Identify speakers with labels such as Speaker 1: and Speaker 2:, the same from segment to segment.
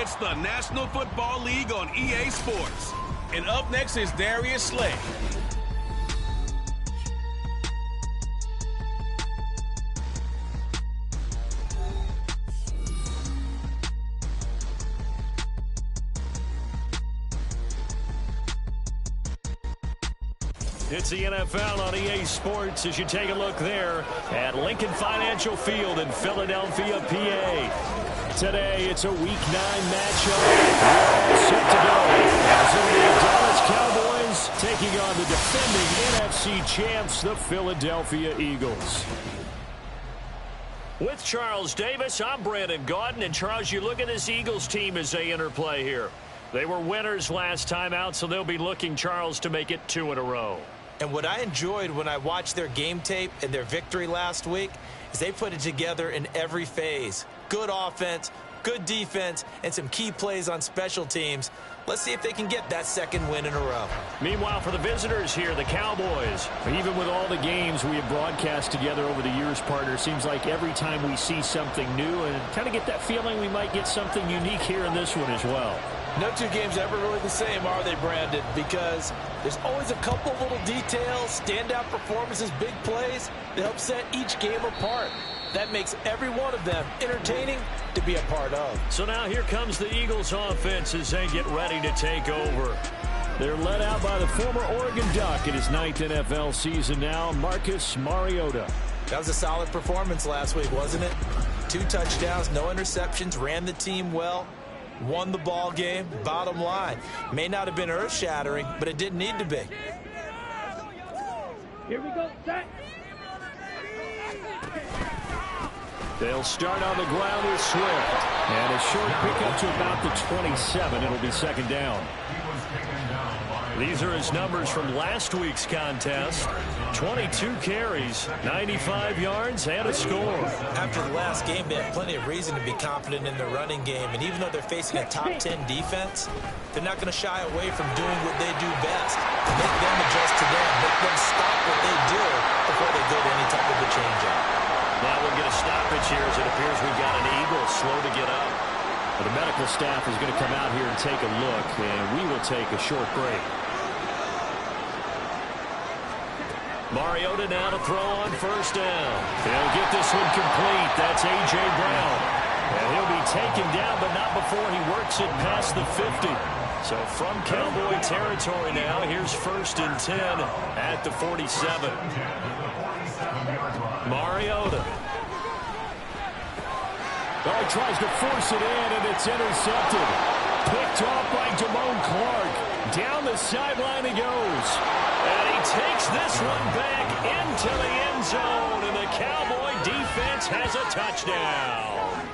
Speaker 1: It's the National Football League on EA Sports. And up next is Darius Slay.
Speaker 2: It's the NFL on EA Sports as you take a look there at Lincoln Financial Field in Philadelphia, PA. Today, it's a Week 9 matchup. We're all set to go. As in the Dallas Cowboys taking on the defending NFC champs, the Philadelphia Eagles. With Charles Davis, I'm Brandon Gaudin. And Charles, you look at this Eagles team as they interplay here. They were winners last time out, so they'll be looking, Charles, to make it 2 in a row.
Speaker 3: And what I enjoyed when I watched their game tape and their victory last week is they put it together in every phase. Good offense, good defense, and some key plays on special teams. Let's see if they can get that second win in a row.
Speaker 2: Meanwhile, for the visitors here, the Cowboys. Even with all the games we have broadcast together over the years, partner, seems like every time we see something new and kind of get that feeling we might get something unique here in this one as well.
Speaker 3: No two games ever really the same, are they, Brandon? Because there's always a couple of little details, standout performances, big plays that help set each game apart. That makes every one of them entertaining to be a part of.
Speaker 2: So now here comes the Eagles offense as they get ready to take over. They're led out by the former Oregon Duck in his 9th NFL season now, Marcus Mariota.
Speaker 3: That was a solid performance last week, wasn't it? 2 touchdowns, no interceptions, ran the team well. Won the ball game. Bottom line, may not have been earth-shattering, but it didn't need to be.
Speaker 4: Here we go, set.
Speaker 2: They'll start on the ground with Swift. And a short pickup to about the 27. It'll be second down. These are his numbers from last week's contest. 22 carries, 95 yards, and a score.
Speaker 3: After the last game, they have plenty of reason to be confident in their running game. And even though they're facing a top 10 defense, they're not going to shy away from doing what they do best. Make them adjust to them. Make them stop what they do before they go to any type of a change-up.
Speaker 2: Now we'll get a stoppage here as it appears we've got an Eagle slow to get up. The medical staff is going to come out here and take a look, and we will take a short break. Mariota now to throw on first down. He'll get this one complete. That's A.J. Brown. And he'll be taken down, but not before he works it past the 50. So from Cowboy territory now, here's 1st and 10 at the 47. Mariota. Oh, he tries to force it in, and it's intercepted. Picked off by Damone Clark. Down the sideline he goes. And he takes this one back into the end zone, and the Cowboy defense has a touchdown.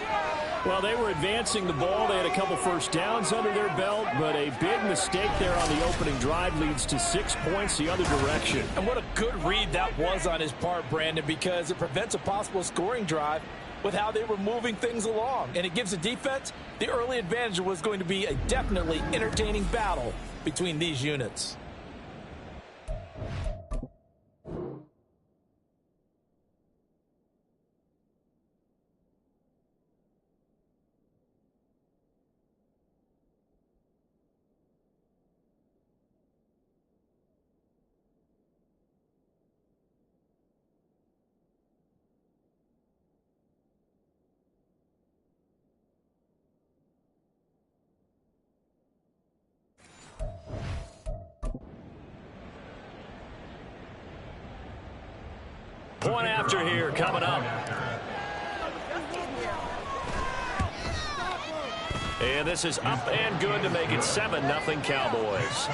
Speaker 2: Well, they were advancing the ball. They had a couple first downs under their belt, but a big mistake there on the opening drive leads to 6 points the other direction.
Speaker 3: And what a good read that was on his part, Brandon, because it prevents a possible scoring drive with how they were moving things along. And it gives the defense the early advantage. Was going to be a definitely entertaining battle between these units.
Speaker 2: Point after here coming up. And this is up and good to make it 7-0 Cowboys.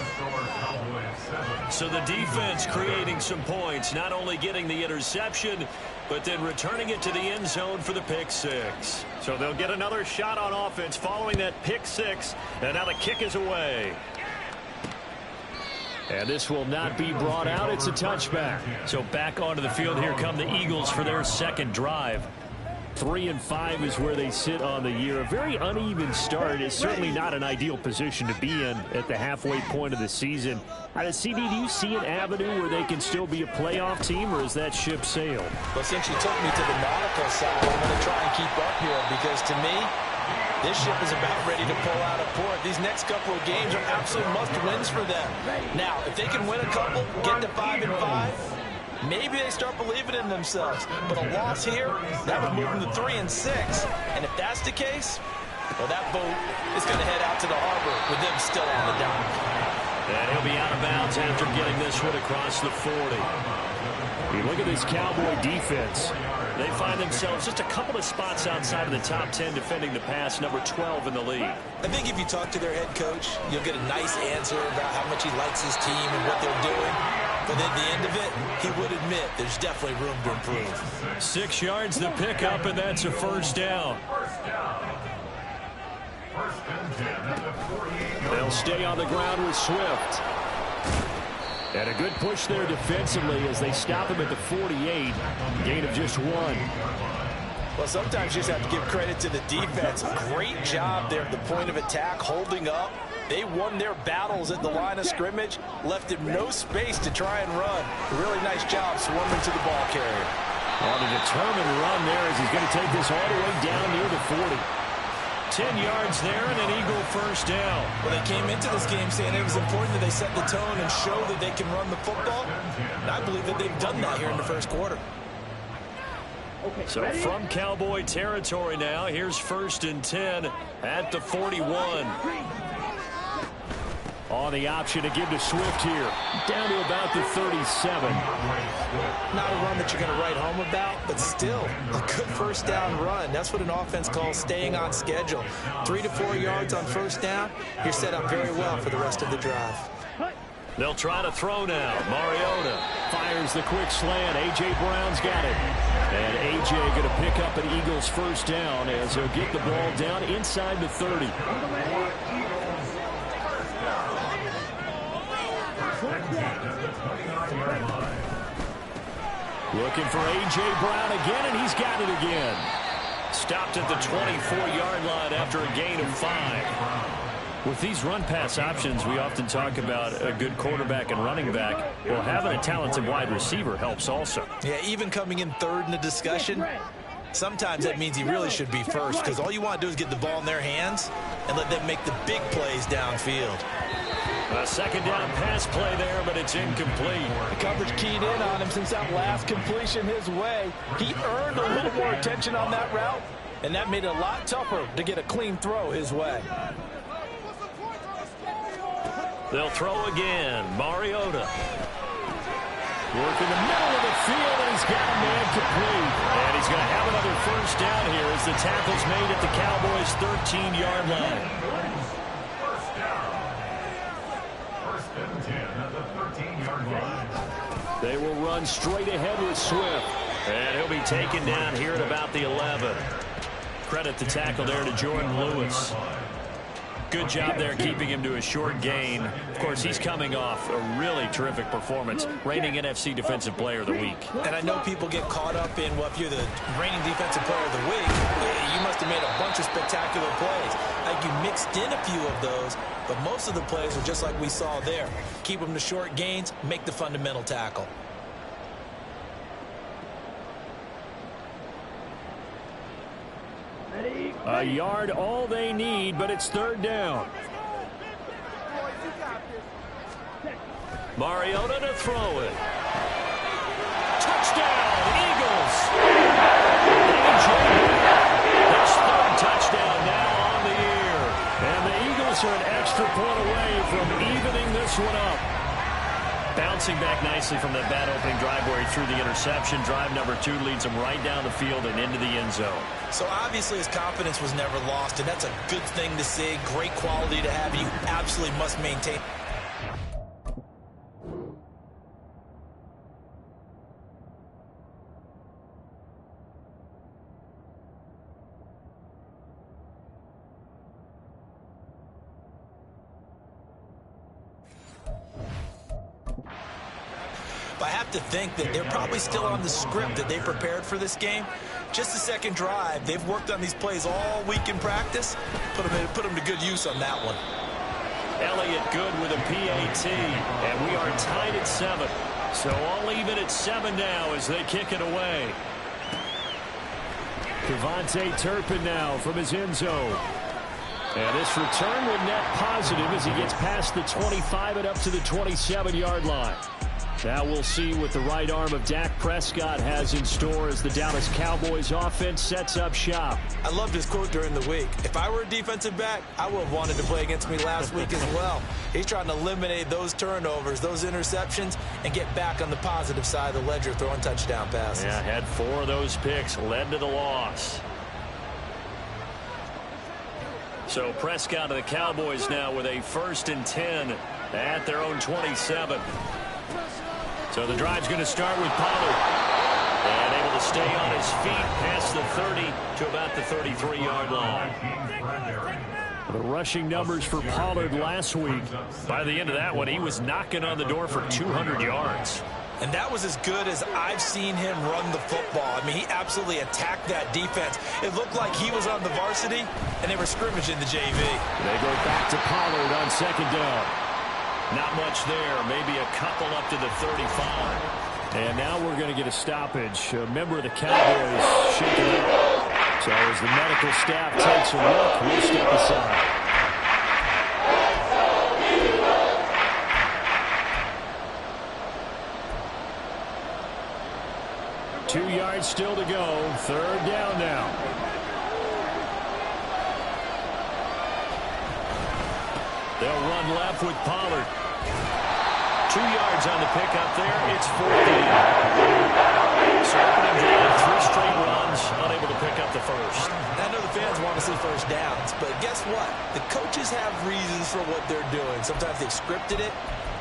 Speaker 2: So the defense creating some points, not only getting the interception, but then returning it to the end zone for the pick 6. So they'll get another shot on offense following that pick 6, and now the kick is away. And this will not be brought out. It's a touchback. So back onto the field here come the Eagles for their second drive. 3-5 is where they sit on the year. A very uneven start. Is certainly not an ideal position to be in at the halfway point of the season. CD, do you see an avenue where they can still be a playoff team, or is that ship sailed?
Speaker 3: Well, since you took me to the nautical side, I'm going to try and keep up here because to me, This ship is about ready to pull out of port. These next couple of games are absolute must-wins for them. Now, if they can win a couple, get to 5-5, maybe they start believing in themselves. But a loss here, that would move them to 3-6. And if that's the case, well, that boat is going to head out to the harbor with them still on the dock.
Speaker 2: And he'll be out of bounds after getting this one across the 40. You look at this Cowboy defense. They find themselves just a couple of spots outside of the top 10 defending the pass, number 12 in the league.
Speaker 3: I think if you talk to their head coach, you'll get a nice answer about how much he likes his team and what they're doing. But at the end of it, he would admit there's definitely room to improve.
Speaker 2: 6 yards the pickup, and that's a first down. They'll stay on the ground with Swift. And a good push there defensively as they stop him at the 48. Gain of just 1.
Speaker 3: Well, sometimes you just have to give credit to the defense. Great job there at the point of attack, holding up. They won their battles at the line of scrimmage, left him no space to try and run. Really nice job swarming to the ball carrier.
Speaker 2: On a determined run there as he's going to take this all the way down near the 40. 10 yards there and an Eagle first down.
Speaker 3: Well, they came into this game saying it was important that they set the tone and show that they can run the football. And I believe that they've done that here in the first quarter.
Speaker 2: So from Cowboy territory now, here's 1st and 10 at the 41. On the option to give to Swift here. Down to about the 37.
Speaker 3: Not a run that you're going to write home about, but still a good first down run. That's what an offense calls staying on schedule. 3 to 4 yards on first down. You're set up very well for the rest of the drive.
Speaker 2: They'll try to throw now. Mariota fires the quick slant. A.J. Brown's got it. And A.J. going to pick up an Eagles first down as he'll get the ball down inside the 30. Looking for A.J. Brown again, and he's got it again. Stopped at the 24-yard line after a gain of 5. With these run-pass options, we often talk about a good quarterback and running back. Well, having a talented wide receiver helps also.
Speaker 3: Yeah, even coming in third in the discussion, sometimes that means he really should be first, because all you want to do is get the ball in their hands and let them make the big plays downfield.
Speaker 2: A second down pass play there, but it's incomplete.
Speaker 3: The coverage keyed in on him since that last completion his way. He earned a little more attention on that route, and that made it a lot tougher to get a clean throw his way.
Speaker 2: They'll throw again. Mariota. Work in the middle of the field, and he's got a man complete. And he's going to have another first down here as the tackle's made at the Cowboys' 13-yard line. They will run straight ahead with Swift. And he'll be taken down here at about the 11. Credit the tackle there to Jordan Lewis. Good job there keeping him to a short gain. Of course, he's coming off a really terrific performance, reigning NFC Defensive Player of the Week.
Speaker 3: And I know people get caught up in, well, if you're the reigning Defensive Player of the Week, you must have made a bunch of spectacular plays. Like you mixed in a few of those, but most of the plays are just like we saw there. Keep them to short gains, make the fundamental tackle.
Speaker 2: A yard all they need, but it's third down. Mariota to throw it. Touchdown, Eagles! His third touchdown now on the year. And the Eagles are an extra point away from evening this one up. Bouncing back nicely from that bad opening drive where he threw the interception. Drive number 2 leads him right down the field and into the end zone.
Speaker 3: So obviously his confidence was never lost, and that's a good thing to see. Great quality to have. You absolutely must maintain. I have to think that they're probably still on the script that they prepared for this game. Just the second drive, they've worked on these plays all week in practice. Put them to good use on that one.
Speaker 2: Elliott good with a PAT, and we are tied at 7. So all even at 7 now as they kick it away. Devontae Turpin now from his end zone. And this return would net positive as he gets past the 25 and up to the 27-yard line. Now we'll see what the right arm of Dak Prescott has in store as the Dallas Cowboys offense sets up shop.
Speaker 3: I loved his quote during the week. If I were a defensive back, I would have wanted to play against me last week as well. He's trying to eliminate those turnovers, those interceptions, and get back on the positive side of the ledger throwing touchdown passes.
Speaker 2: Yeah, had 4 of those picks, led to the loss. So Prescott of the Cowboys now with a 1st and 10 at their own 27. So the drive's going to start with Pollard. And able to stay on his feet past the 30 to about the 33-yard line. The rushing numbers for Pollard last week. By the end of that one, he was knocking on the door for 200 yards.
Speaker 3: And that was as good as I've seen him run the football. I mean, he absolutely attacked that defense. It looked like he was on the varsity, and they were scrimmaging the JV.
Speaker 2: They go back to Pollard on 2nd down. Not much there, maybe a couple up to the 35. And now we're going to get a stoppage. A member of the Cowboys shaking up. So as the medical staff takes a look, we'll step aside. Two yards still to go. 3rd down now. They'll run left with Pollard. 2 yards on the pickup there. It's 4th down. So opening drive, 3 straight runs, unable to pick up the first.
Speaker 3: I know the fans want to see first downs, but guess what? The coaches have reasons for what they're doing. Sometimes they've scripted it,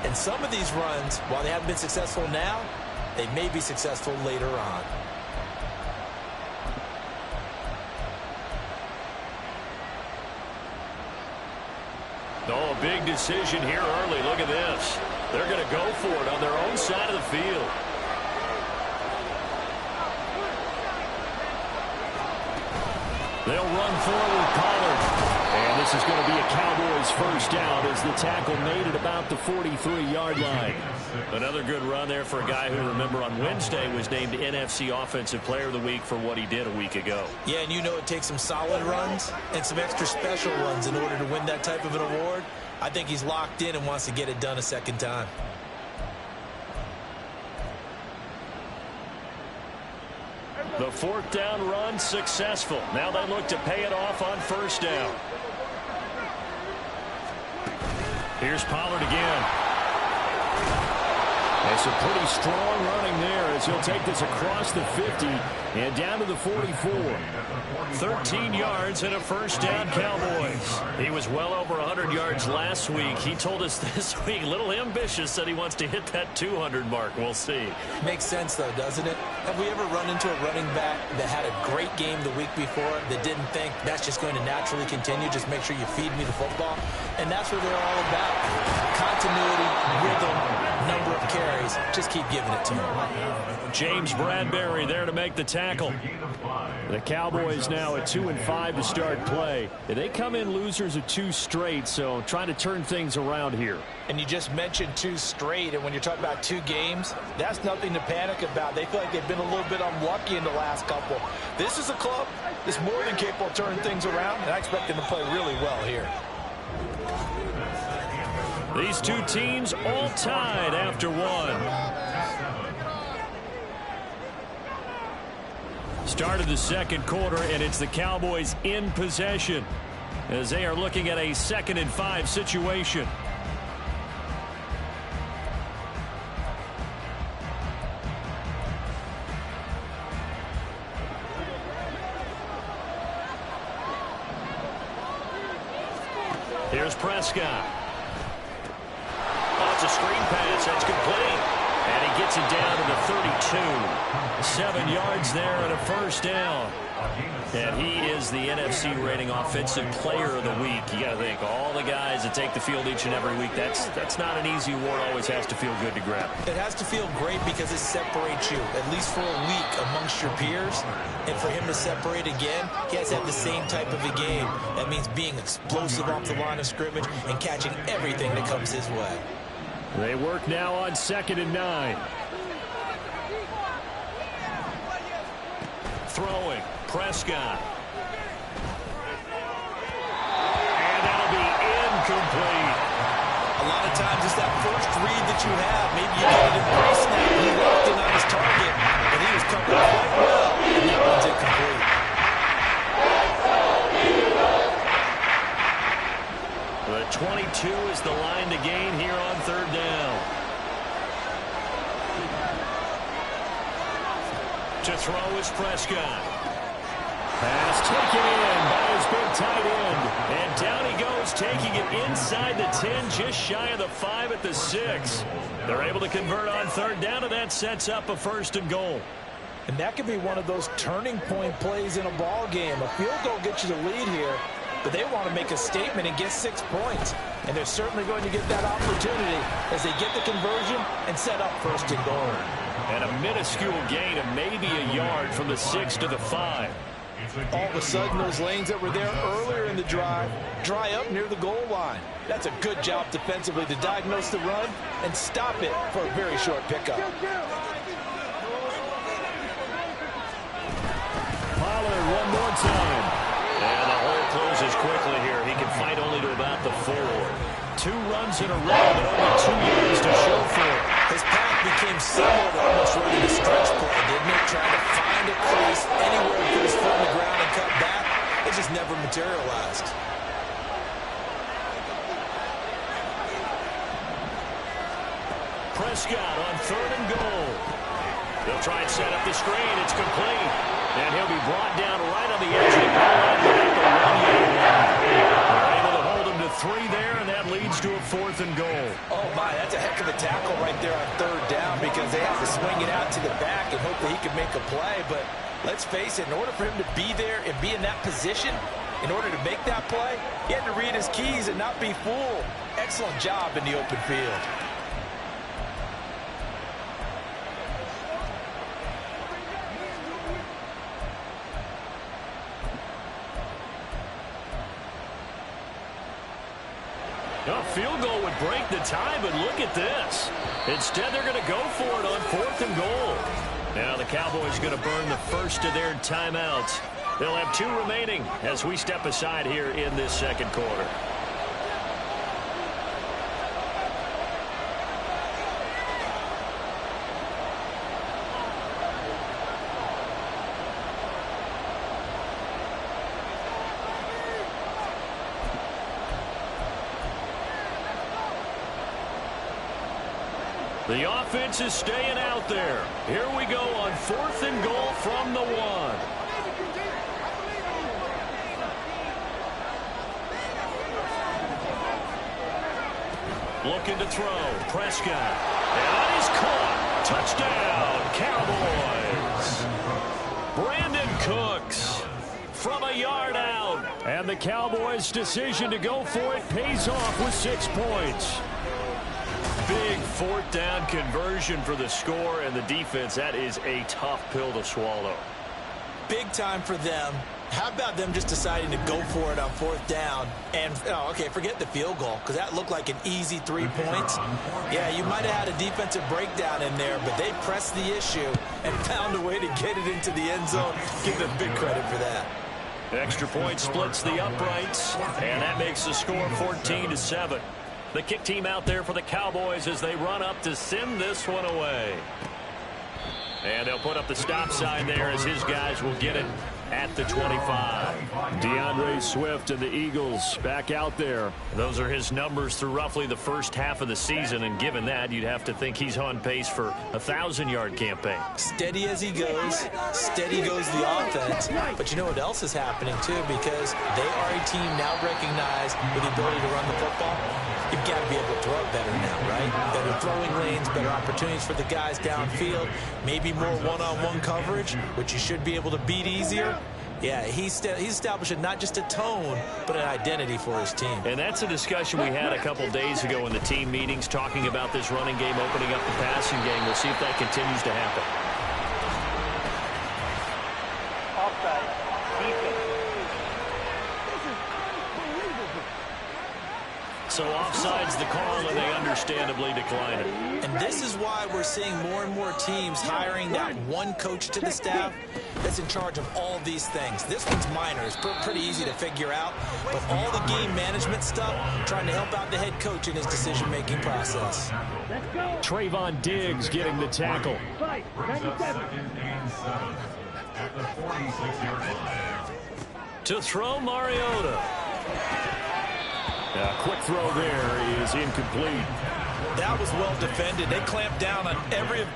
Speaker 3: and some of these runs, while they haven't been successful now, they may be successful later on.
Speaker 2: Oh, a big decision here early. Look at this. They're going to go for it on their own side of the field. They'll run forward Pollard. And this is going to be a Cowboys 1st down as the tackle made at about the 43-yard line. Another good run there for a guy who, remember, on Wednesday was named NFC Offensive Player of the Week for what he did a week ago.
Speaker 3: Yeah, and you know it takes some solid runs and some extra special runs in order to win that type of an award. I think he's locked in and wants to get it done a 2nd time.
Speaker 2: The 4th down run successful. Now they look to pay it off on 1st down. Here's Pollard again. It's a pretty strong running there as he'll take this across the 50 and down to the 44. 13 yards and a 1st down, Cowboys. He was well over 100 yards last week. He told us this week, a little ambitious, that he wants to hit that 200 mark. We'll see.
Speaker 3: Makes sense, though, doesn't it? Have we ever run into a running back that had a great game the week before that didn't think that's just going to naturally continue? Just make sure you feed me the football. And that's what they're all about. Continuity, rhythm, number of carries. Just keep giving it to him.
Speaker 2: James Bradbury there to make the tackle. The Cowboys now at 2-5 to start play. They come in losers of 2 straight, so trying to turn things around here.
Speaker 3: And you just mentioned 2 straight, and when you're talking about 2 games, that's nothing to panic about. They feel like they've been a little bit unlucky in the last couple. This is a club that's more than capable of turning things around, and I expect them to play really well here.
Speaker 2: These 2 teams all tied after 1. Start of the 2nd quarter, and it's the Cowboys in possession as they are looking at a 2nd and 5 situation. Here's Prescott. Oh, it's a screen pass. That's complete. And he gets it down to the 32. 7 yards there and a 1st down. And he is the NFC rating offensive player of the week. You got to think, all the guys that take the field each and every week, that's not an easy award. Always has to feel good to grab.
Speaker 3: It has to feel great because it separates you, at least for a week, amongst your peers. And for him to separate again, he has to have the same type of a game. That means being explosive off the line of scrimmage and catching everything that comes his way.
Speaker 2: They work now on 2nd and 9. Throwing, Prescott. incomplete.
Speaker 3: A lot of times it's that first read that you have. Maybe you get it in pre-snap. He locked in on his target, but he was covered quite well, and that one's incomplete.
Speaker 2: The 22 is the line to gain here on third down. To throw is Prescott. Pass taken in by his big tight end. And down he goes, taking it inside the 10, just shy of the 5 at the 6. They're able to convert on third down, and that sets up a 1st and goal.
Speaker 3: And that could be one of those turning point plays in a ball game. A field goal gets you the lead here, but they want to make a statement and get 6 points. And they're certainly going to get that opportunity as they get the conversion and set up 1st and goal.
Speaker 2: And a minuscule gain of maybe a yard from the 6 to the 5.
Speaker 3: All of a sudden, those lanes that were there earlier in the drive dry up near the goal line. That's a good job defensively to diagnose the run and stop it for a very short pickup.
Speaker 2: Pollard one more time. And the hole closes quickly here. He can fight only to about the 4. 2 runs in a row, but only 2 yards to show for it.
Speaker 3: His path became similar to almost running a stretch play, didn't it? Trying to find a crease anywhere to put his foot on the ground and cut back. It just never materialized.
Speaker 2: Prescott on 3rd and goal. They'll try and set up the screen. It's complete. And he'll be brought down right on the edge of the goal line at the 1-yard line. They're able to hold him to 3 there, and that leads to a 4th and goal.
Speaker 3: Oh, my, that's a heck of a tackle right there on 3rd down because they have to swing it out to the back and hope that he can make a play. But let's face it, in order for him to be there and be in that position, in order to make that play, he had to read his keys and not be fooled. Excellent job in the open field.
Speaker 2: A field goal would break the tie, but look at this. Instead, they're going to go for it on 4th and goal. Now the Cowboys going to burn the first of their timeouts. They'll have 2 remaining as we step aside here in this 2nd quarter. The offense is staying out there. Here we go on 4th and goal from the 1. Looking to throw. Prescott. And that is caught. Touchdown, Cowboys. Brandon Cooks from a yard out. And the Cowboys' decision to go for it pays off with 6 points. Big 4th down conversion for the score, and the defense, that is a tough pill to swallow.
Speaker 3: Big time for them. How about them just deciding to go for it on 4th down? And, oh, okay, forget the field goal, because that looked like an easy 3 points. Yeah, you might have had a defensive breakdown in there, but they pressed the issue and found a way to get it into the end zone. Give them big credit for that.
Speaker 2: Extra point splits the uprights, and that makes the score 14-7. The kick team out there for the Cowboys as they run up to send this one away. And they'll put up the stop sign there as his guys will get it at the 25. DeAndre Swift and the Eagles back out there. Those are his numbers through roughly the first half of the season, and given that, you'd have to think he's on pace for a 1,000-yard campaign.
Speaker 3: Steady as he goes, steady goes the offense. But you know what else is happening, too, because they are a team now recognized with the ability to run the football. You've got to be able to throw it better now, right? Better throwing lanes, better opportunities for the guys downfield, maybe more one-on-one coverage, which you should be able to beat easier. Yeah, he's establishing not just a tone, but an identity for his team.
Speaker 2: And that's a discussion we had a couple days ago in the team meetings, talking about this running game opening up the passing game. We'll see if that continues to happen.
Speaker 4: Offside. Defense.
Speaker 2: So offside. decides the call, and they understandably decline it.
Speaker 3: And this is why we're seeing more and more teams hiring that one coach to the staff that's in charge of all these things. This one's minor. It's pretty easy to figure out. But all the game management stuff, trying to help out the head coach in his decision-making process.
Speaker 2: Trayvon Diggs getting the tackle. To throw, Mariota. A quick throw there is incomplete.
Speaker 3: That was well defended. They clamped down on every...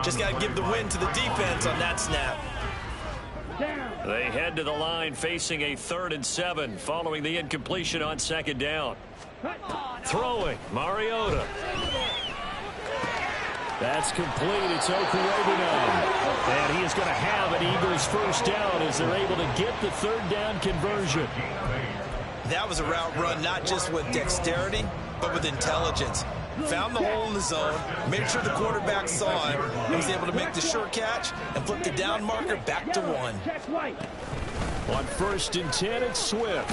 Speaker 3: Just got to give the win to the defense on that snap.
Speaker 2: They head to the line facing a 3rd and 7 following the incompletion on 2nd down. Throwing, Mariota. That's complete. It's Okurebunan. And he is going to have an Eagles first down as they're able to get the 3rd down conversion.
Speaker 3: That was a route run not just with dexterity, but with intelligence. Found the hole in the zone, made sure the quarterback saw him, and was able to make the sure catch and flip the down marker back to 1.
Speaker 2: On 1st and 10, it's Swift.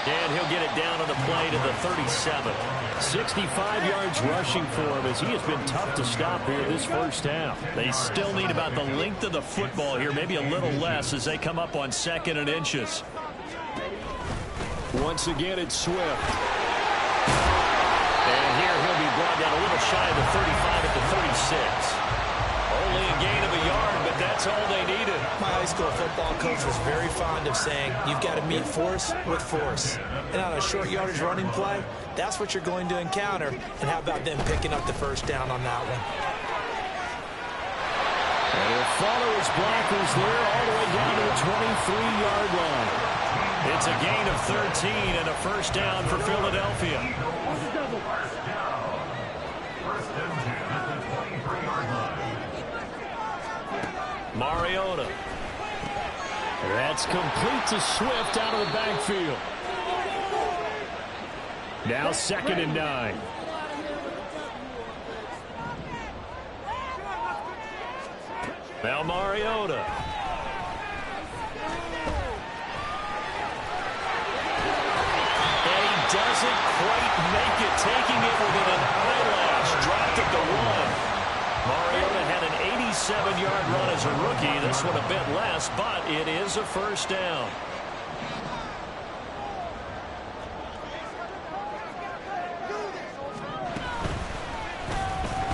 Speaker 2: And he'll get it down on the play to the 37. 65 yards rushing for him as he has been tough to stop here this first half. They still need about the length of the football here, maybe a little less as they come up on 2nd and inches. Once again, it's Swift. And here he'll be brought down a little shy of the 35 at the 36. Only a gain of a yard, but that's all they needed.
Speaker 3: My high school football coach was very fond of saying, you've got to meet force with force. And on a short yardage running play, that's what you're going to encounter. And how about them picking up the first down on that one?
Speaker 2: And he'll follow his blockers there all the way down to the 23-yard line. It's a gain of 13 and a first down for Philadelphia. Mariota. That's complete to Swift out of the backfield. Now 2nd and 9. Now Mariota. Doesn't quite make it, taking it within an eyelash, dropped at the 1. Mariota had an 87-yard run as a rookie. This one a bit less, but it is a first down.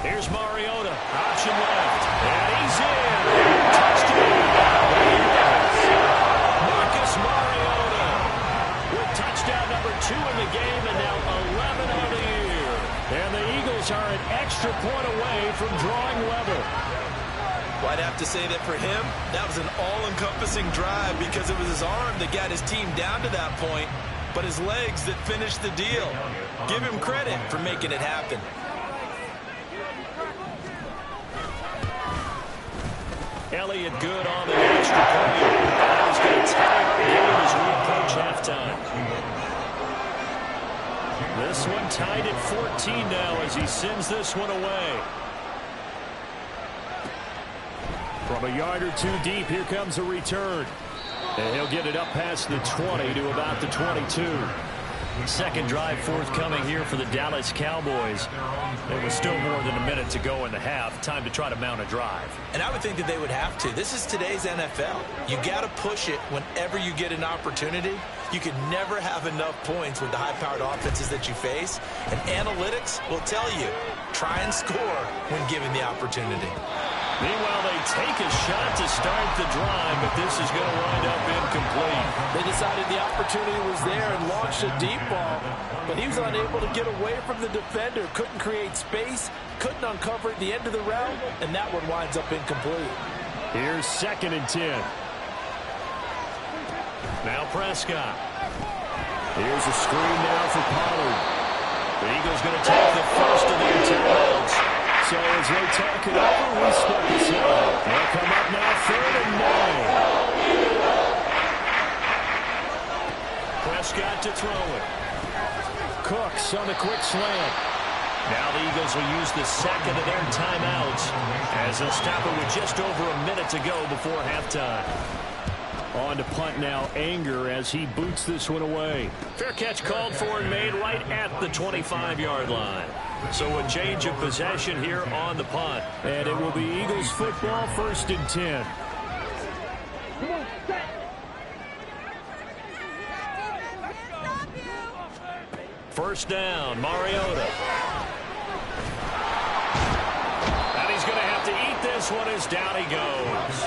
Speaker 2: Here's Mariota, option left, and he's in. Touchdown. Marcus Mariota with touchdown number 2 in the game, and now 11 on the year. And the Eagles are an extra point away from drawing level.
Speaker 3: Well, I'd have to say that for him, that was an all-encompassing drive because it was his arm that got his team down to that point, but his legs that finished the deal. Give him credit for making it happen.
Speaker 2: Elliott good on the extra point. That was going to tie the game as we approach halftime. This one tied at 14 now as he sends this one away. From a yard or 2 deep, here comes a return. And he'll get it up past the 20 to about the 22. Second drive forthcoming here for the Dallas Cowboys. There was still more than a minute to go in the half. Time to try to mount a drive.
Speaker 3: And I would think that they would have to. This is today's NFL. You got to push it whenever you get an opportunity. You can never have enough points with the high-powered offenses that you face. And analytics will tell you, try and score when given the opportunity.
Speaker 2: Meanwhile, they take a shot to start the drive, but this is going to wind up incomplete.
Speaker 3: They decided the opportunity was there and launched a deep ball, but he was unable to get away from the defender, couldn't create space, couldn't uncover the end of the route, and that one winds up incomplete.
Speaker 2: Here's 2nd and 10. Now Prescott. Here's a screen now for Pollard. The Eagles going to take the first of their timeouts. So as they talk it over, we step aside. They'll come up now 3rd and 9. Prescott to throw it. Cooks on the quick slant. Now the Eagles will use the 2nd of their timeouts as they'll stop it with just over a minute to go before halftime. On to punt now, Anger as he boots this one away. Fair catch called for and made right at the 25-yard line. So a change of possession here on the punt. And it will be Eagles football, 1st and 10. First down, Mariota. And he's going to have to eat this one as down he goes.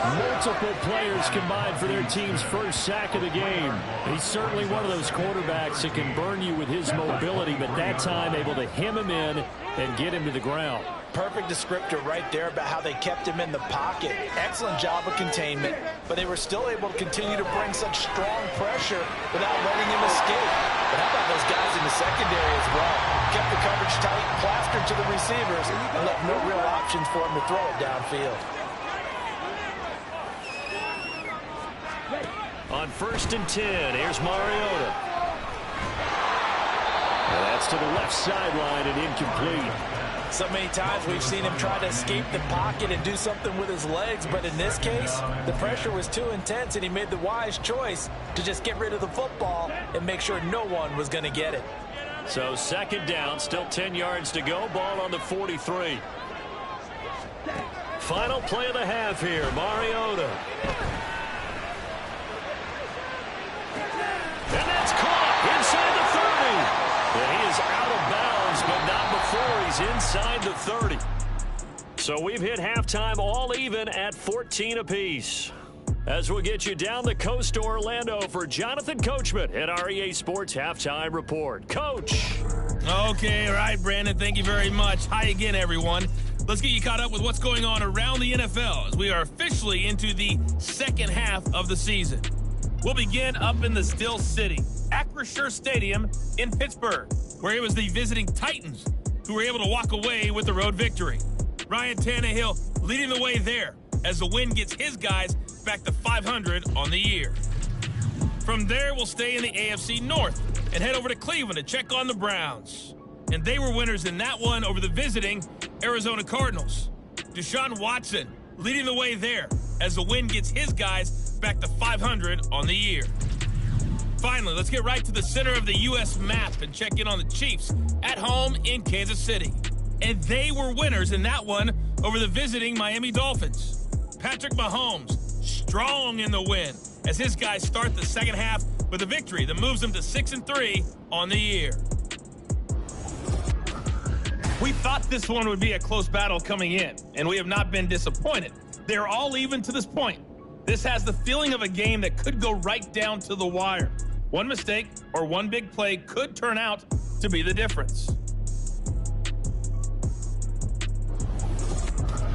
Speaker 2: Multiple players combined for their team's first sack of the game. He's certainly one of those quarterbacks that can burn you with his mobility, but that time able to hem him in and get him to the ground.
Speaker 3: Perfect descriptor right there about how they kept him in the pocket. Excellent job of containment, but they were still able to continue to bring such strong pressure without letting him escape. But how about those guys in the secondary as well? Kept the coverage tight, plastered to the receivers, and left no real options for him to throw it downfield.
Speaker 2: On 1st and 10, here's Mariota. And that's to the left sideline and incomplete.
Speaker 3: So many times we've seen him try to escape the pocket and do something with his legs, but in this case, the pressure was too intense and he made the wise choice to just get rid of the football and make sure no one was going to get it.
Speaker 2: So 2nd down, still 10 yards to go, ball on the 43. Final play of the half here, Mariota. And that's caught inside the 30. And he is out of bounds, but not before he's inside the 30. So we've hit halftime all even at 14 apiece. As we'll get you down the coast to Orlando for Jonathan Coachman at our EA Sports Halftime Report. Coach.
Speaker 1: Okay, all right, Brandon, thank you very much. Hi again, everyone. Let's get you caught up with what's going on around the NFL as we are officially into the second half of the season. We'll begin up in the Still City, Acrisure Stadium in Pittsburgh, where it was the visiting Titans who were able to walk away with the road victory. Ryan Tannehill leading the way there as the win gets his guys back to 500 on the year. From there, we'll stay in the AFC North and head over to Cleveland to check on the Browns. And they were winners in that one over the visiting Arizona Cardinals. Deshaun Watson leading the way there as the win gets his guys back to 500 on the year. Finally, let's get right to the center of the U.S. map and check in on the Chiefs at home in Kansas City. And they were winners in that one over the visiting Miami Dolphins. Patrick Mahomes strong in the win as his guys start the second half with a victory that moves them to 6-3 on the year. We thought this one would be a close battle coming in, and we have not been disappointed. They're all even to this point. This has the feeling of a game that could go right down to the wire. One mistake or one big play could turn out to be the difference.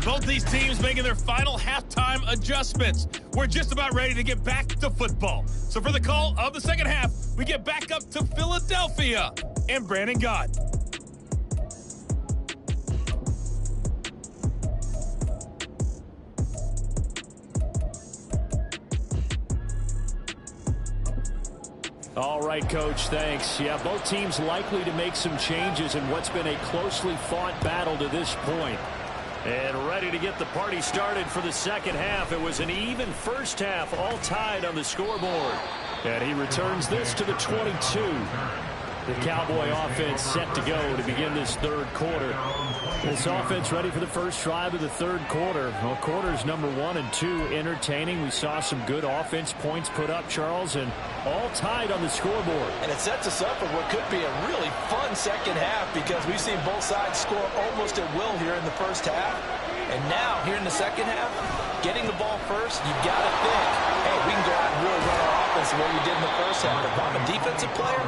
Speaker 1: Both these teams making their final halftime adjustments. We're just about ready to get back to football. So for the call of the second half, we get back up to Philadelphia and Brandon Gott.
Speaker 2: All right, Coach, thanks. Yeah, both teams likely to make some changes in what's been a closely fought battle to this point. And ready to get the party started for the second half. It was an even first half, all tied on the scoreboard. And he returns this to the 22. The Cowboy offense set to go to begin this third quarter. This offense ready for the first drive of the third quarter. Well, quarters number 1 and 2 entertaining. We saw some good offense points put up, Charles, and all tied on the scoreboard.
Speaker 3: And it sets us up for what could be a really fun second half because we've seen both sides score almost at will here in the first half. And now, here in the second half, getting the ball first, you've got to think, hey, we can go out and really run our offense the way we did in the first half. If I'm a defensive player,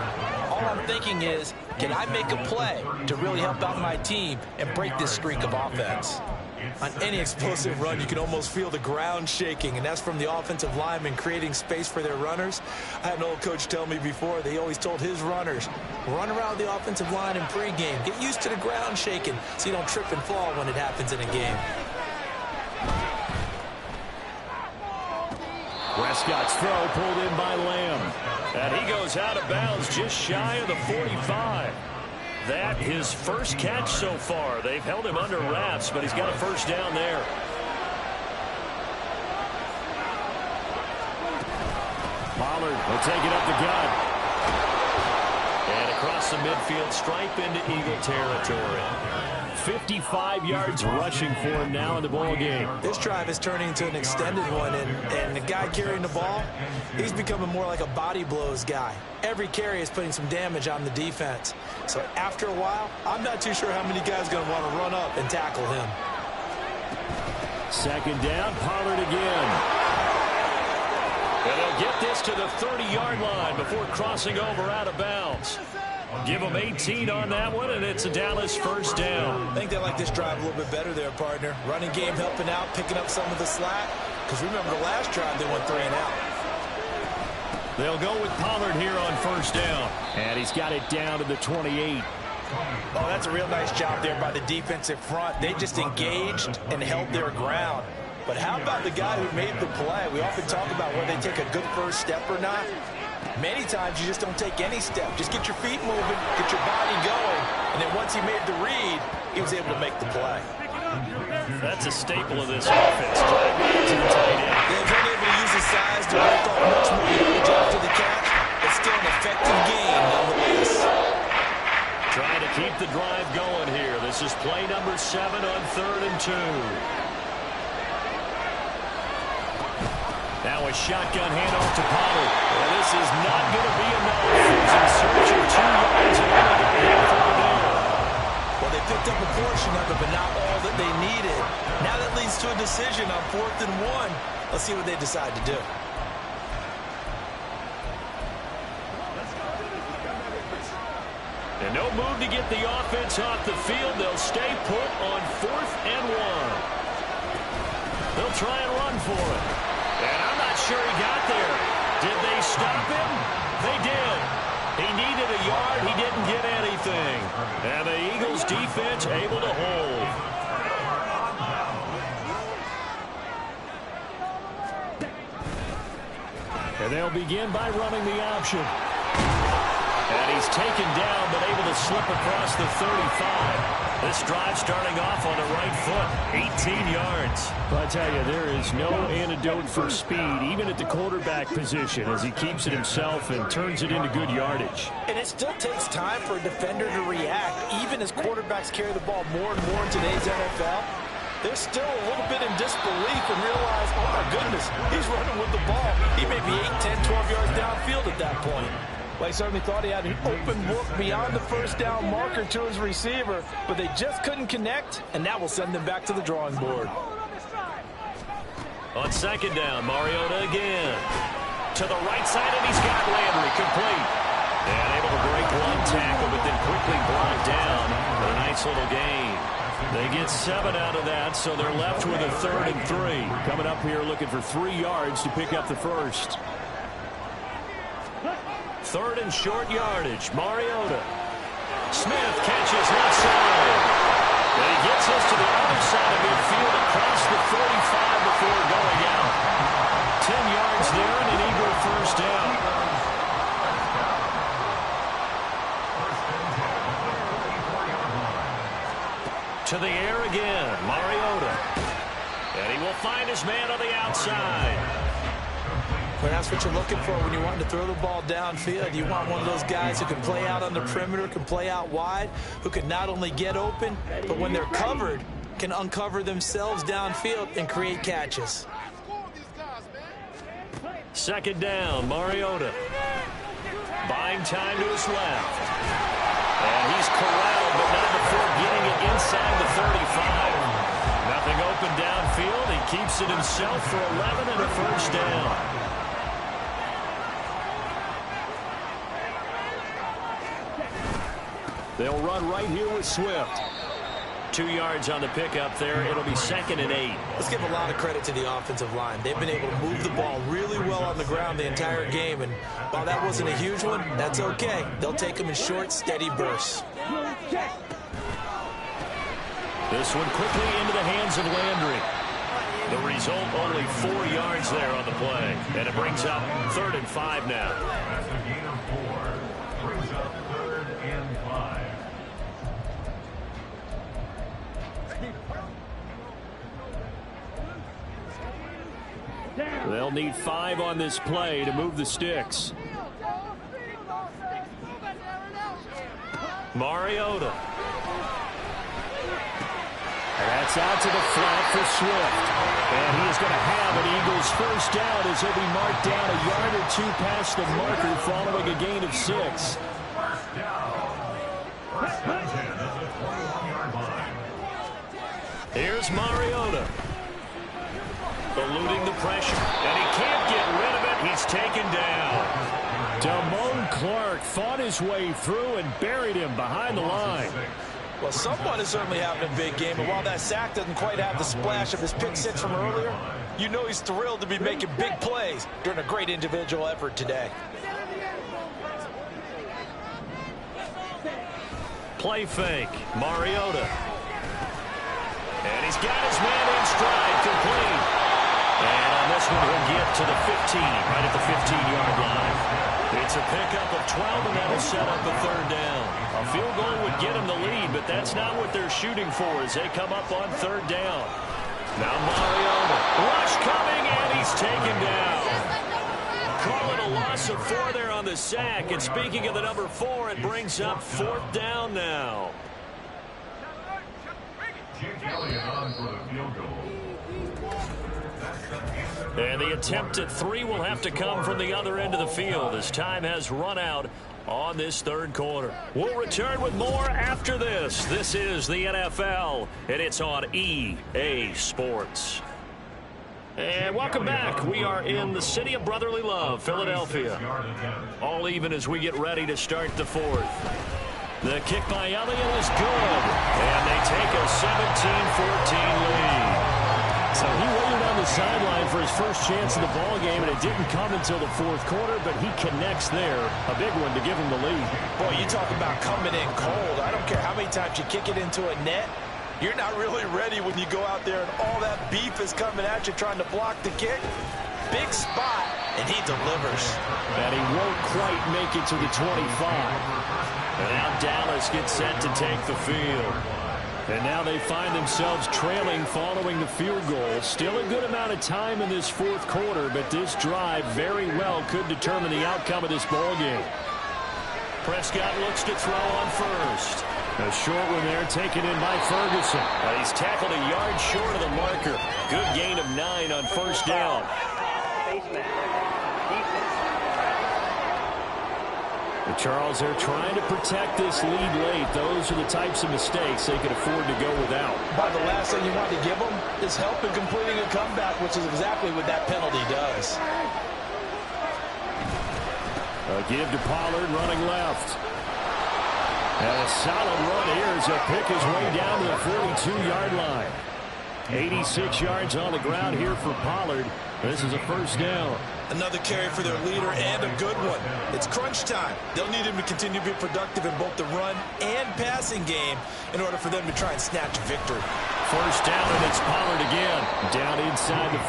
Speaker 3: all I'm thinking is, can I make a play to really help out my team and break this streak of offense? On any explosive run, you can almost feel the ground shaking, and that's from the offensive linemen creating space for their runners. I had an old coach tell me before, they always told his runners, run around the offensive line in pregame. Get used to the ground shaking so you don't trip and fall when it happens in a game.
Speaker 2: Prescott's throw pulled in by Lamb. And he goes out of bounds just shy of the 45. That his first catch so far. They've held him under wraps, but he's got a first down there. Pollard will take it up the gut. And across the midfield stripe into Eagle territory. 55 yards rushing for him now in the ball game.
Speaker 3: This drive is turning into an extended one, and the guy carrying the ball, he's becoming more like a body blows guy. Every carry is putting some damage on the defense. So after a while, I'm not too sure how many guys are going to want to run up and tackle him.
Speaker 2: Second down, Pollard again. And they'll get this to the 30-yard line before crossing over out of bounds. Give them 18 on that one, and it's a Dallas first down.
Speaker 3: I think they like this drive a little bit better there, partner. Running game helping out, picking up some of the slack. Because remember the last drive, they went 3 and out.
Speaker 2: They'll go with Pollard here on first down. And he's got it down to the 28.
Speaker 3: Oh, that's a real nice job there by the defensive front. They just engaged and held their ground. But how about the guy who made the play? We often talk about whether they take a good first step or not. Many times you just don't take any step. Just get your feet moving, get your body going, and then once he made the read, he was able to make the play.
Speaker 2: That's a staple of this offense. To the tight end.
Speaker 3: They've been able to use his size to work off much more yardage after the catch. It's still an effective game nonetheless.
Speaker 2: Trying to keep the drive going here. This is play number 7 on 3rd and 2. Now a shotgun handoff to Pollard. Well, this is not going to be enough. He's in search of 2 yards and only got halfway there.
Speaker 3: Well, they picked up a portion of it, but not all that they needed. Now that leads to a decision on 4th and 1. Let's see what they decide to do.
Speaker 2: And no move to get the offense off the field. They'll stay put on 4th and 1. They'll try and run for it. And I'm not sure he got there. Did they stop him? They did. He needed a yard. He didn't get anything. And the Eagles defense able to hold. And they'll begin by running the option. And he's taken down, but able to slip across the 35. This drive starting off on the right foot, 18 yards. But I tell you, there is no antidote for speed, even at the quarterback position, as he keeps it himself and turns it into good yardage.
Speaker 3: And it still takes time for a defender to react, even as quarterbacks carry the ball more and more in today's NFL. They're still a little bit in disbelief and realize, oh my goodness, he's running with the ball. He may be 8, 10, 12 yards downfield at that point. Well, he certainly thought he had an open look beyond the first down marker to his receiver, but they just couldn't connect, and that will send them back to the drawing board.
Speaker 2: On second down, Mariota again. To the right side, and he's got Landry complete. And able to break one tackle, but then quickly brought down. A nice little gain. They get 7 out of that, so they're left with a 3rd and 3. Coming up here looking for 3 yards to pick up the first. 3rd and short yardage. Mariota. Smith catches left side. And he gets us to the other side of midfield across the 45 before going out. 10 yards there and an Eagle first down. To the air again. Mariota. And he will find his man on the outside.
Speaker 3: But that's what you're looking for when you want to throw the ball downfield. You want one of those guys who can play out on the perimeter, can play out wide, who can not only get open, but when they're covered, can uncover themselves downfield and create catches.
Speaker 2: Second down, Mariota. Buying time to his left. And he's corralled, but not before getting it inside the 35. Getting open downfield. He keeps it himself for 11 and a first down. They'll run right here with Swift. 2 yards on the pickup there. It'll be 2nd and 8.
Speaker 3: Let's give a lot of credit to the offensive line. They've been able to move the ball really well on the ground the entire game. And while that wasn't a huge one, that's okay. They'll take them in short, steady bursts.
Speaker 2: This one quickly into the hands of Landry. The result, only 4 yards there on the play. And it brings up 3rd and 5 now.
Speaker 5: That's a gain of 4. Brings up 3rd and 5.
Speaker 2: They'll need 5 on this play to move the sticks. Mariota. That's out to the flat for Swift. And he is going to have an Eagles first down as he'll be marked down a yard or 2 past the marker following a gain of 6.
Speaker 5: First down. First and 10 at the 21-yard line.
Speaker 2: Here's Mariota. Eluding the pressure. And he can't get rid of it. He's taken down. Damone Clark fought his way through and buried him behind the line.
Speaker 3: Well, someone is certainly having a big game, and while that sack doesn't quite have the splash of his pick six from earlier, you know he's thrilled to be making big plays during a great individual effort today.
Speaker 2: Play fake. Mariota. And he's got his man in stride, complete. And on this one, he'll get to the 15, right at the 15-yard line. It's a pickup of 12, and that'll set up a 3rd down. A field goal would get him the lead, but that's not what they're shooting for as they come up on 3rd down. Now Mariota. Rush coming, and he's taken down. Call it a loss of 4 there on the sack. And speaking of the number 4, it brings up 4th down now.
Speaker 5: Jake Elliott on for the field goal.
Speaker 2: And the attempt at 3 will have to come from the other end of the field as time has run out on this 3rd quarter. We'll return with more after this. This is the NFL, and it's on EA Sports. And welcome back. We are in the city of brotherly love, Philadelphia. All even as we get ready to start the 4th. The kick by Elliott is good, and they take a 17-14 lead. So he waited on the sideline for his first chance of the ball game, and it didn't come until the 4th quarter, but he connects there. A big one to give him the lead.
Speaker 3: Boy, you talk about coming in cold. I don't care how many times you kick it into a net. You're not really ready when you go out there and all that beef is coming at you trying to block the kick. Big spot, and he delivers.
Speaker 2: And he won't quite make it to the 25. And now Dallas gets set to take the field. And now they find themselves trailing following the field goal. Still a good amount of time in this 4th quarter, but this drive very well could determine the outcome of this ball game. Prescott looks to throw on first. A short one there taken in by Ferguson. He's tackled a yard short of the marker. Good gain of 9 on first down. Charles, they're trying to protect this lead late. Those are the types of mistakes they could afford to go without.
Speaker 3: But the last thing you want to give them is help in completing a comeback, which is exactly what that penalty does.
Speaker 2: A give to Pollard running left. And a solid run here as he'll pick his way down to the 42-yard line. 86 yards on the ground here for Pollard. This is a first down.
Speaker 3: Another carry for their leader and a good one. It's crunch time. They'll need him to continue to be productive in both the run and passing game in order for them to try and snatch a victory.
Speaker 2: First down, and it's Pollard again. Down inside the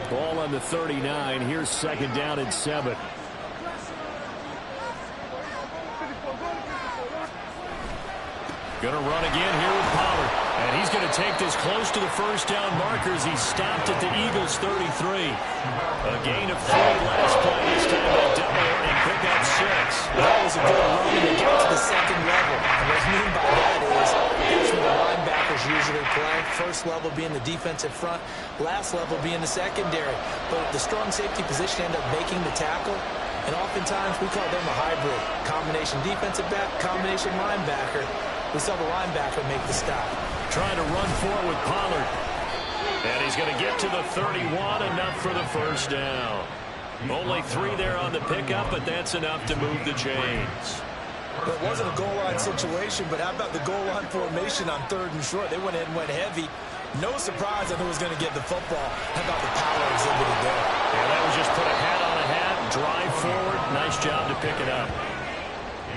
Speaker 2: 40. Ball on the 39. Here's 2nd down and 7. Going to run again here with Pollard. And he's going to take this close to the first down markers. He stopped at the Eagles' 33. A gain of 3 last play. This time they double and pick up 6.
Speaker 3: That was a good run to get to the 2nd level. And what I mean by that is that's where the linebackers usually play. First level being the defensive front. Last level being the secondary. But the strong safety position ended up making the tackle. And oftentimes, we call them a hybrid. Combination defensive back, combination linebacker. We saw the linebacker make the stop.
Speaker 2: Trying to run forward with Pollard. And he's going to get to the 31, enough for the first down. Only 3 there on the pickup, but that's enough to move the chains.
Speaker 3: It wasn't a goal line situation, but how about the goal line formation on 3rd and short? They went ahead and went heavy. No surprise on who was going to get the football. How about the power exhibited there?
Speaker 2: Yeah, that was just put a hat on a hat, drive forward. Nice job to pick it up.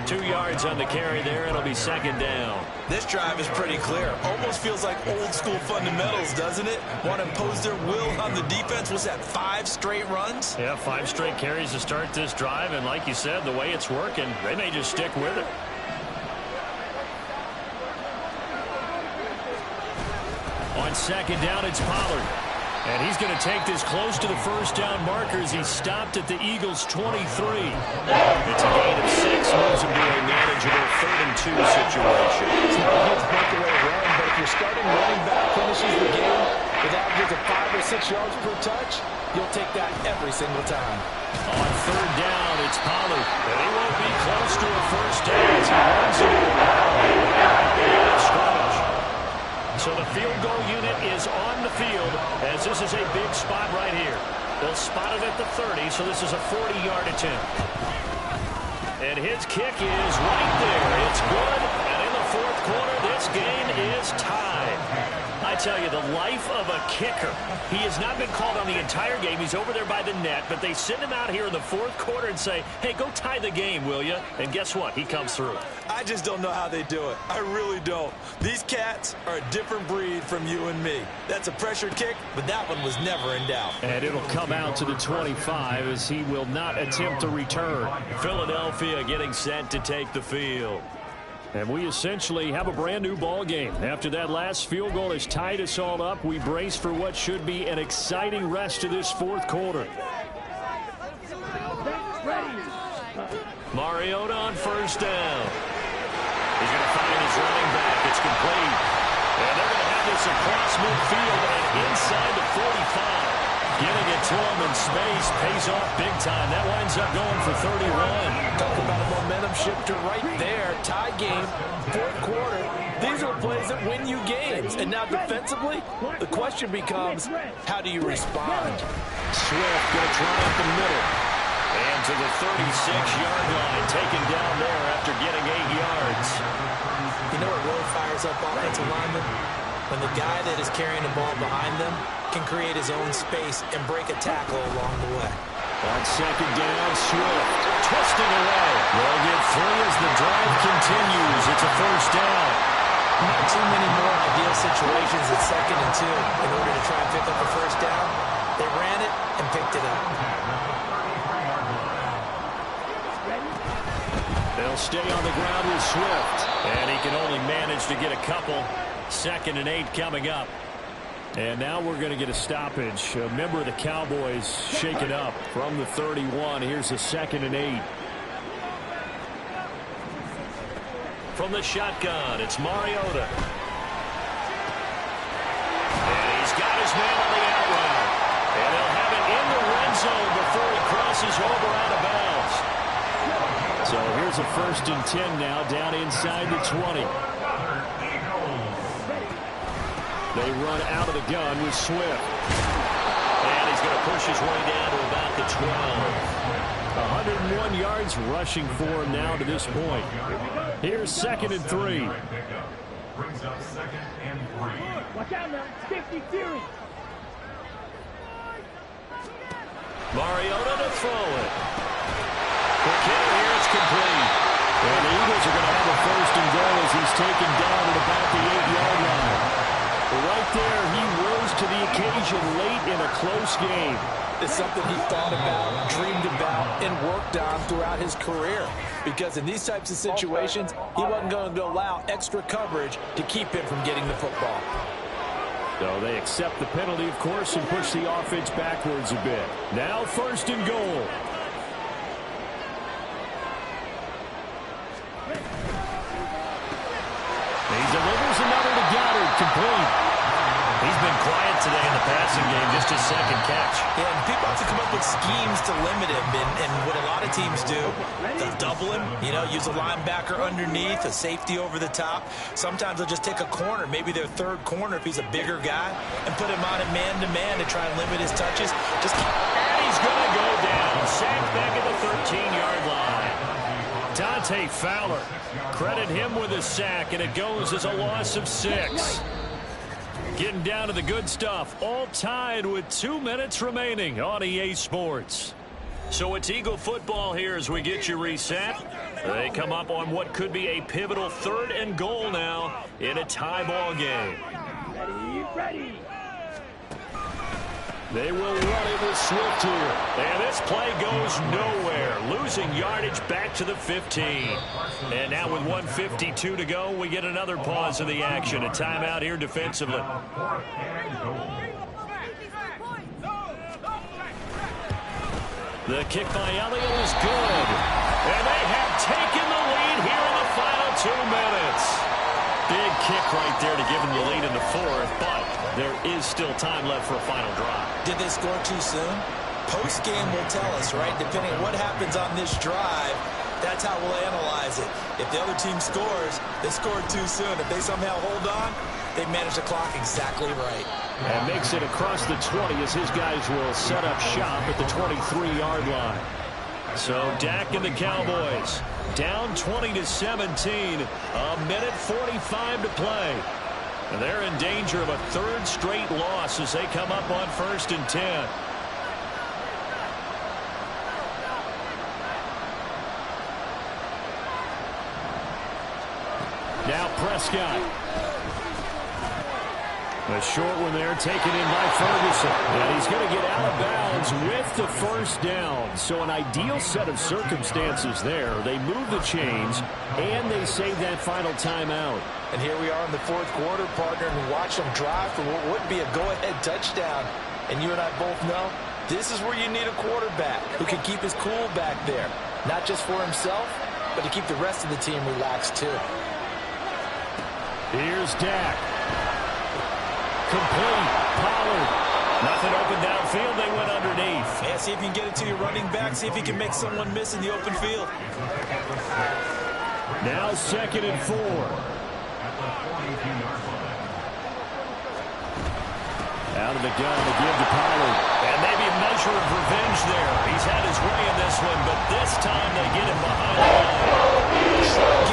Speaker 2: 2 yards on the carry there. It'll be 2nd down.
Speaker 3: This drive is pretty clear. Almost feels like old school fundamentals, doesn't it? Want to impose their will on the defense. Was that 5 straight runs?
Speaker 2: Yeah, 5 straight carries to start this drive. And like you said, the way it's working, they may just stick with it. On 2nd down, it's Pollard. And he's going to take this close to the first down marker as he's stopped at the Eagles' 23. It's a gain of 6, moves him to a manageable 3rd and 2 situation.
Speaker 3: It's not a huge breakaway run, but if your starting running back finishes the game with averages of 5 or 6 yards per touch, you'll take that every single time.
Speaker 2: On 3rd down, it's Pollard. And he won't be close to a first down as he runs it around scrimmage. So the field goal unit is on the field as this is a big spot right here. They'll spot it at the 30, so this is a 40-yard attempt. And his kick is right there. It's good. And in the 4th quarter, this game is tied. I tell you, the life of a kicker. He has not been called on the entire game. He's over there by the net, but they send him out here in the 4th quarter and say, hey, go tie the game, will you? And guess what? He comes through.
Speaker 3: I just don't know how they do it. I really don't. These cats are a different breed from you and me. That's a pressure kick, but that one was never in doubt.
Speaker 2: And it'll come out to the 25 as he will not attempt to return. Philadelphia getting set to take the field. And we essentially have a brand new ball game. After that last field goal has tied us all up, we brace for what should be an exciting rest of this 4th quarter. Mariota on 1st down. He's going to find his running back. It's complete. And they're going to have this across midfield and inside the 45. Getting it to him in space pays off big time. That winds up going for 31.
Speaker 3: Talk about a momentum shifter right there. Tie game, 4th quarter. These are plays that win you games. And now defensively, the question becomes, how do you respond?
Speaker 2: Swift going to try up the middle. And to the 36-yard line, taken down there after getting 8 yards.
Speaker 3: You know what really fires up offensive linemen? When the guy that is carrying the ball behind them can create his own space and break a tackle along the way.
Speaker 2: On 2nd down, Swift twisting away. They'll get 3 as the drive continues. It's a first down.
Speaker 3: Not too many more ideal situations at 2nd and 2 in order to try and pick up a first down. They ran it and picked it up.
Speaker 2: They'll stay on the ground with Swift. And he can only manage to get a couple. 2nd and 8 coming up. And now we're going to get a stoppage. A member of the Cowboys shaken up from the 31. Here's a 2nd and 8. From the shotgun, it's Mariota. And he's got his man on the out route. And he'll have it in the red zone before he crosses over out of bounds. So here's a 1st and 10 now down inside the 20. They run out of the gun with Swift. And he's going to push his way down to about the 12. 101 yards rushing for him now to this point. Here's 2nd and 3.
Speaker 5: Brings up 2nd and 3.
Speaker 4: Watch out now. 50 series.
Speaker 2: Mariota to throw it. Quick hit here, it's complete. And the Eagles are going to have a 1st and goal as he's taken down at about the 8-yard line. Right there, he rose to the occasion late in a close game.
Speaker 3: It's something he thought about, dreamed about, and worked on throughout his career. Because in these types of situations, he wasn't going to allow extra coverage to keep him from getting the football.
Speaker 2: So they accept the penalty, of course, and push the offense backwards a bit. Now 1st and goal. He delivers another to Goddard, complete. He's been quiet today in the passing game, just his second catch.
Speaker 3: Yeah, and people have to come up with schemes to limit him. And what a lot of teams do, they'll double him, use a linebacker underneath, a safety over the top. Sometimes they'll just take a corner, maybe their third corner if he's a bigger guy, and put him on a man-to-man to try and limit his touches.
Speaker 2: And he's going to go down. Sacked back at the 13-yard line. Dante Fowler, credit him with a sack, and it goes as a loss of 6. Getting down to the good stuff, all tied with 2 minutes remaining on EA Sports. So it's Eagle football here as we get you reset. They come up on what could be a pivotal 3rd and goal now in a tie ball game.
Speaker 4: Ready.
Speaker 2: They will run it with Swift here. And this play goes nowhere. Losing yardage back to the 15. And now with 1:52 to go, we get another pause of the action. A timeout here defensively. The kick by Elliott is good. And they have taken the lead here in the final 2 minutes. Big kick right there to give them the lead in the 4th, but there is still time left for a final drive.
Speaker 3: Did they score too soon? Post-game will tell us, right? Depending on what happens on this drive, that's how we'll analyze it. If the other team scores, they scored too soon. If they somehow hold on, they manage the clock exactly right.
Speaker 2: And makes it across the 20 as his guys will set up shop at the 23-yard line. So Dak and the Cowboys down 20-17, a minute 45 to play. And they're in danger of a 3rd straight loss as they come up on 1st and 10. Now Prescott. A short one there taken in by Ferguson. And he's going to get out of bounds with the 1st down. So an ideal set of circumstances there. They move the chains, and they save that final timeout.
Speaker 3: And here we are in the 4th quarter, partner, and watch them drive for what would be a go-ahead touchdown. And you and I both know this is where you need a quarterback who can keep his cool back there. Not just for himself, but to keep the rest of the team relaxed, too.
Speaker 2: Here's Dak. Complete. Pollard. Nothing open downfield. They went underneath.
Speaker 3: Yeah, see if you can get it to your running back. See if you can make someone miss in the open field.
Speaker 2: Now 2nd and 4. Out of the gun to give to Pollard. And maybe a measure of revenge there. He's had his way in this one, but this time they get him behind the line.
Speaker 3: Short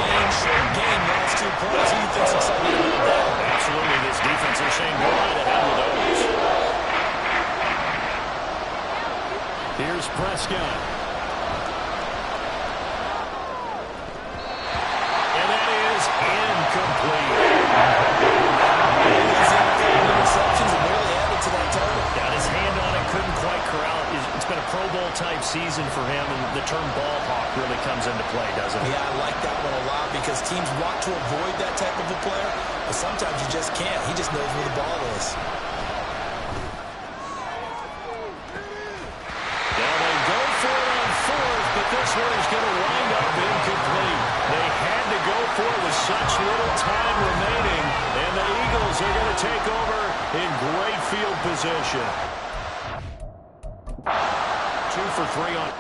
Speaker 3: game, last 2 points. Who do you think's excited about that?
Speaker 2: Absolutely, this defense is saying go right ahead with those. Here's Prescott. And that is incomplete.
Speaker 3: Interceptions and really added to that total.
Speaker 2: Got his hand on it, couldn't quite corral it. It's been a Pro Bowl type season for him, and the term ball hawk really comes into play, doesn't it?
Speaker 3: Yeah, I like that one a lot because teams want to avoid that type of a player, but sometimes you just can't. He just knows where the ball is.
Speaker 2: Now they go for it on 4th, but this one is going to wind up incomplete. They had to go for it with such little time remaining, and the Eagles are going to take over in great field position. 2 for 3 on.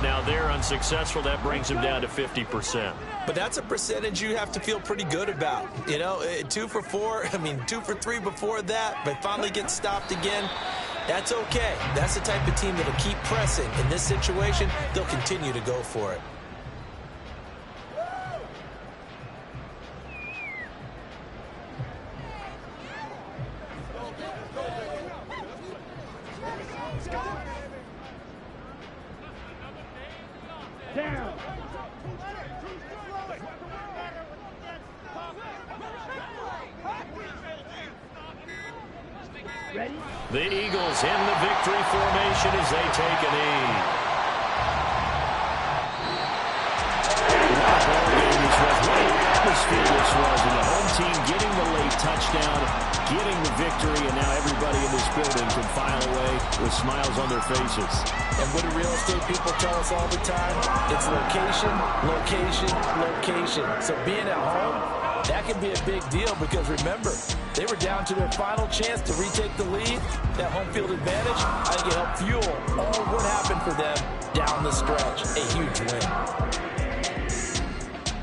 Speaker 2: attempts. Now they're unsuccessful. That brings them down to 50%.
Speaker 3: But that's a percentage you have to feel pretty good about. You know, 2 for 4, 2 for 3 before that, but finally gets stopped again. That's okay. That's the type of team that'll keep pressing. In this situation, they'll continue to go for it.
Speaker 4: Down. Ready?
Speaker 2: The Eagles in the victory formation as they take a knee. What an atmosphere this was, and the home team getting the late touchdown, getting the victory, and now everybody in this building can file away with smiles on their faces.
Speaker 3: And what do real estate people tell us all the time? It's location, location, location. So being at home, that can be a big deal because remember, they were down to their final chance to retake the lead. That home field advantage, I think it helped fuel all what happened for them down the stretch. A huge win.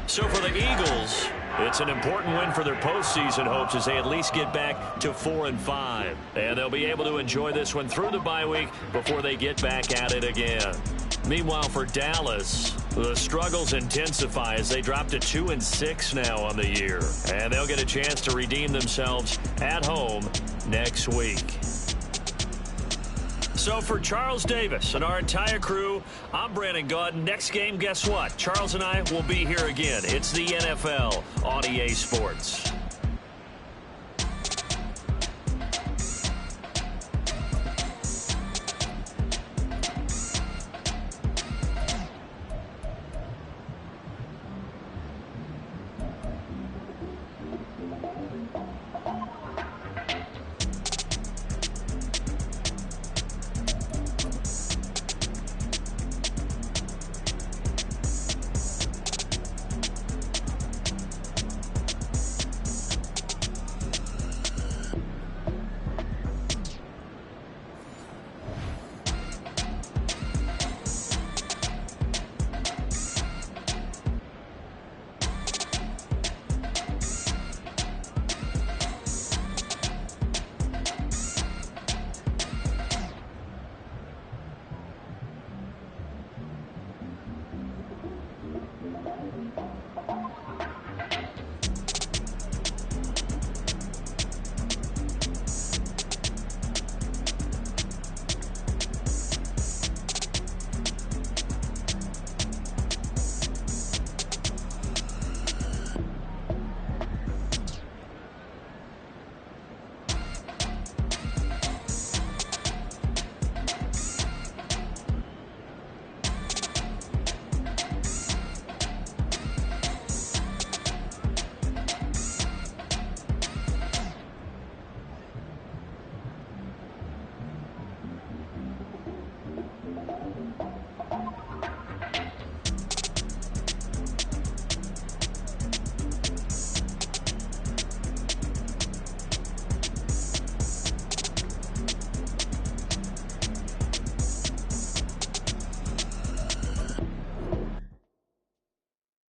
Speaker 2: So for the Eagles, it's an important win for their postseason hopes as they at least get back to 4-5. And they'll be able to enjoy this one through the bye week before they get back at it again. Meanwhile, for Dallas, the struggles intensify as they drop to 2-6 now on the year. And they'll get a chance to redeem themselves at home next week. So for Charles Davis and our entire crew, I'm Brandon Gaudin. Next game, guess what? Charles and I will be here again. It's the NFL on EA Sports.